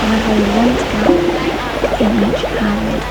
Whenever you want gap in each hand.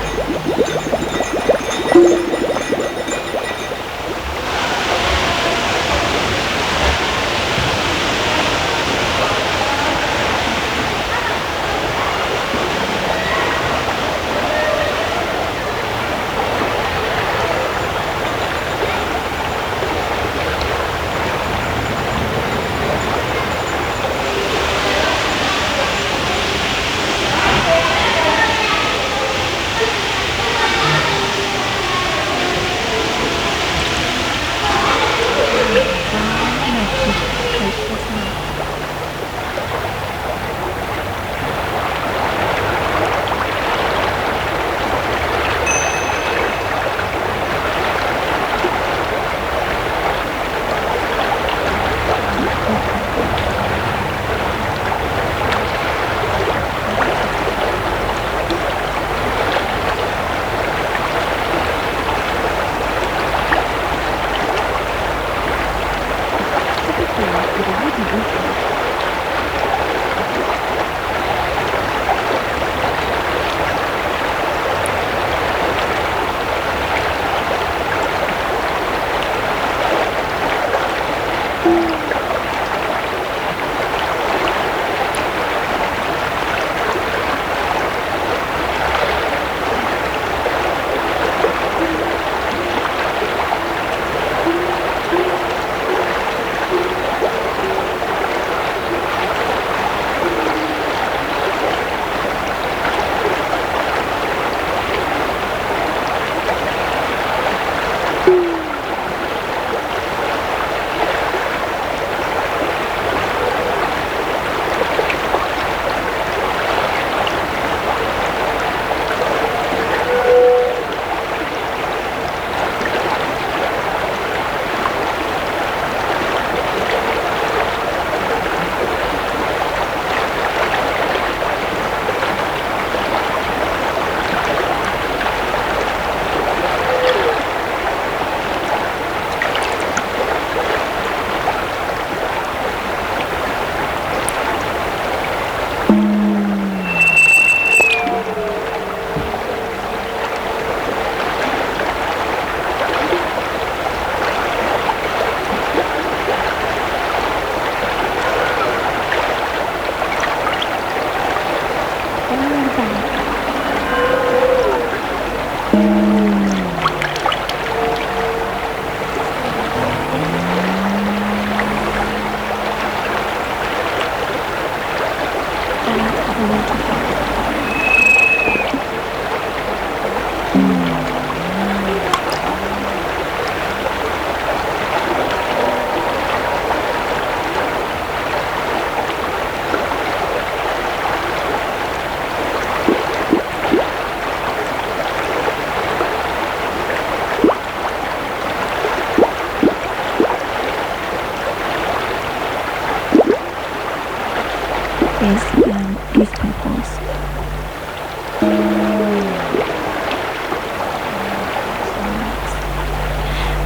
Is pimples.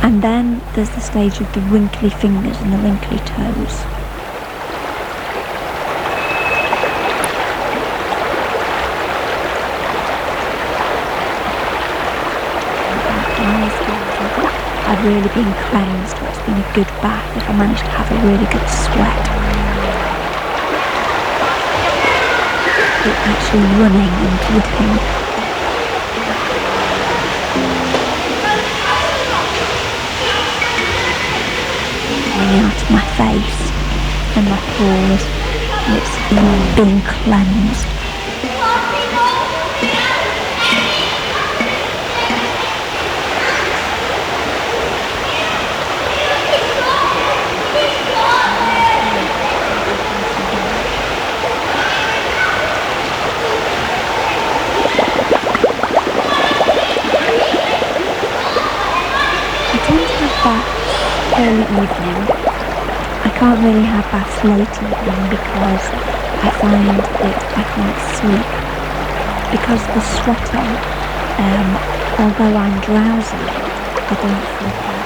And then there's the stage of the wrinkly fingers and the wrinkly toes. I've really been cleansed, or it's been a good bath if I managed to have a really good sweat. Actually running and dripping. Coming out of my face and my pores, and it's been cleansed. early evening. I can't really have baths late evening because I find that I can't sleep. Because the sweating, although I'm drowsy, I don't feel bad.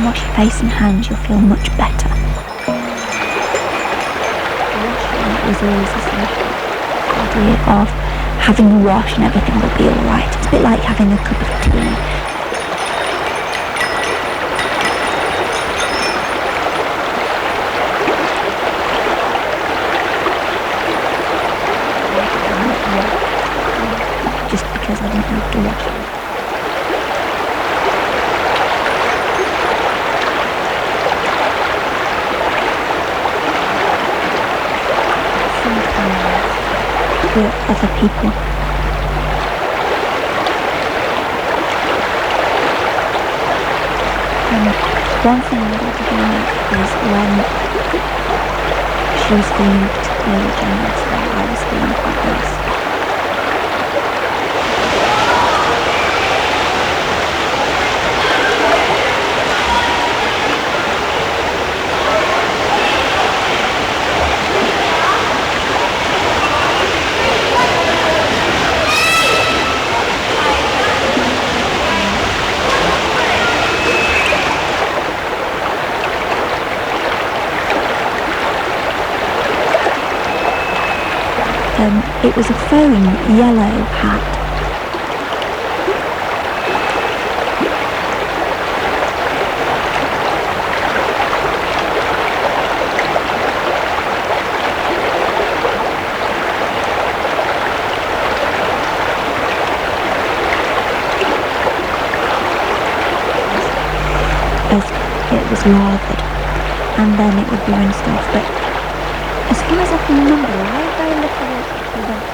Wash your face and hands, you'll feel much better. Washing is always a solution. The idea of having a wash and everything will be alright. It's a bit like having a cup of tea. Just because I didn't have to wash it. Other people. One thing that I did like is when she was feeling particularly generous, while I was feeling quite nice. It was a faux yellow hat. As it was lathered, and then it would be rinsed off. But as far as I can remember, very little went.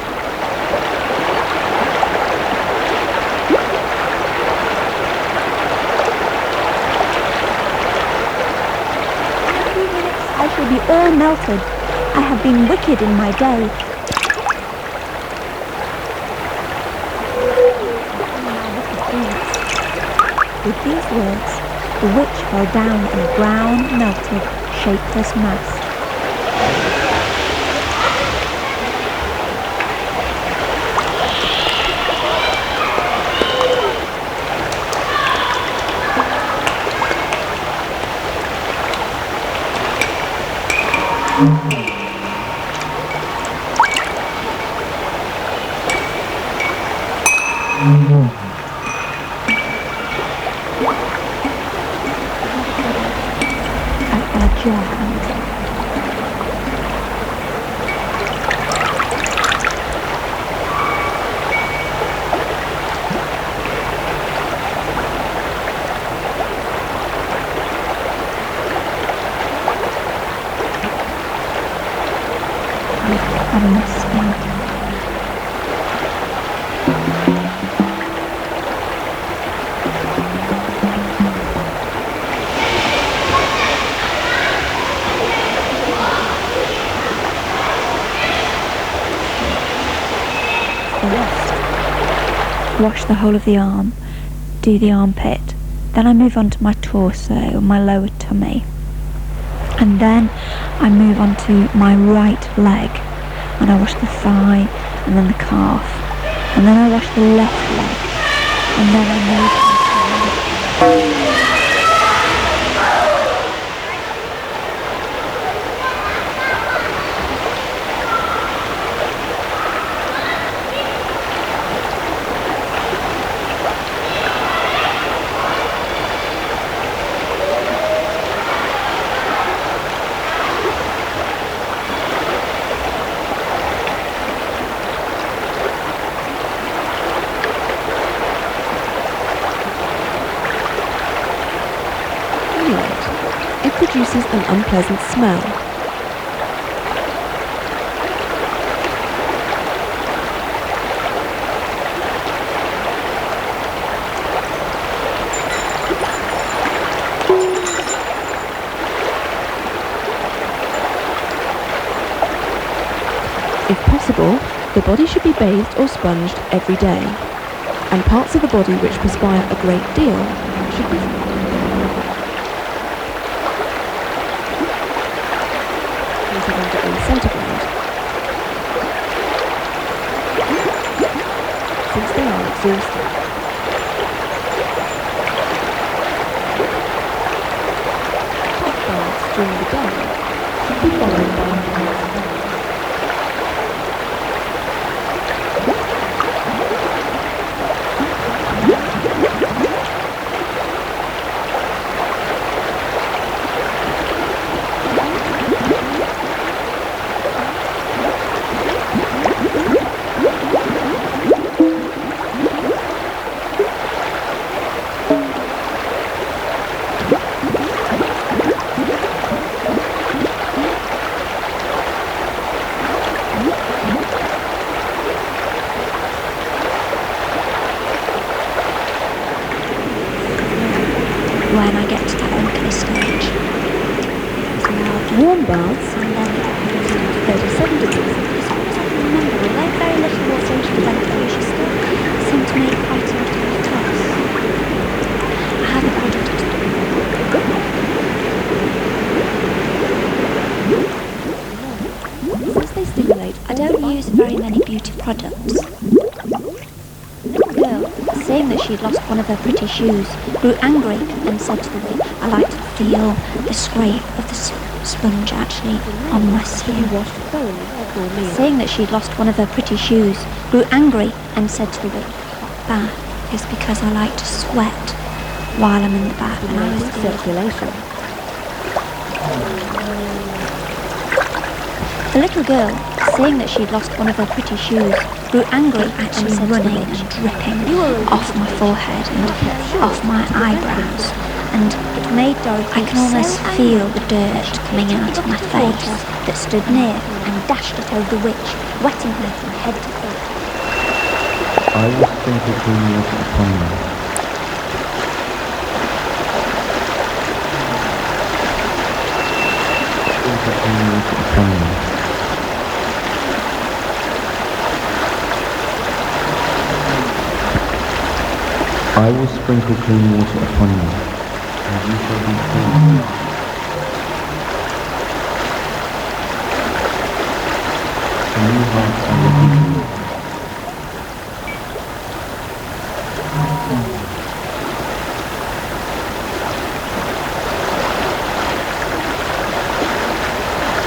I shall be all melted. I have been wicked in my day. With these words, the witch fell down in a brown, melted, shapeless mass. Wash the whole of the arm, do the armpit, then I move on to my torso, my lower tummy, and then I move on to my right leg, and I wash the thigh, and then the calf, and then I wash the left leg, and then I move on to the right. It produces an unpleasant smell. If possible, the body should be bathed or sponged every day, and parts of the body which perspire a great deal should be heated under 8 centigrade, since they are exhausted. Hot baths during the day should be followed by when I get to that nuclear stage. warm baths And then 37 degrees. as far as I can remember, although very little water into the ventilator, she still seemed to make quite a lot of toss. I have a project to do. Since they stimulate, I don't use very many beauty products. The little girl, seeing that she'd lost one of her pretty shoes, grew angry and said to the witch, I like to feel the scrape of the sponge actually on my skin. washed thoroughly before meal. Seeing that she'd lost one of her pretty shoes, grew angry and said to the witch, that is because I like to sweat while I'm in the bath and I was ill. Circulation. The little girl, seeing that she'd lost one of her pretty shoes, grew angry, actually running and dripping off my forehead and off my eyebrows, and it made Dorothy I can almost feel the dirt coming out of my face that stood near and dashed it over the witch, wetting her from head to foot. I will sprinkle clean water upon you. Sprinkle clean water upon you. I will sprinkle clean water upon you, and you shall be clean. A new heart I will give you.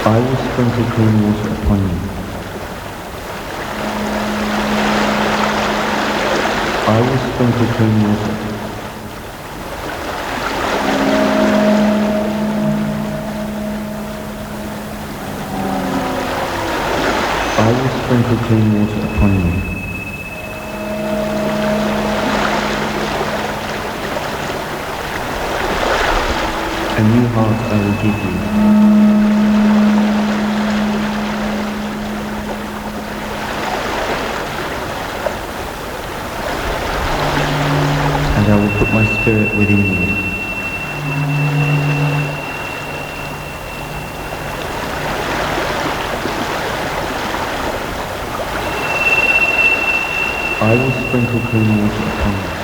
I will sprinkle clean water upon you. I will sprinkle clean water. I will sprinkle clean water upon you. A new heart I will give you. And I will put my spirit within you. I will sprinkle clean water upon you.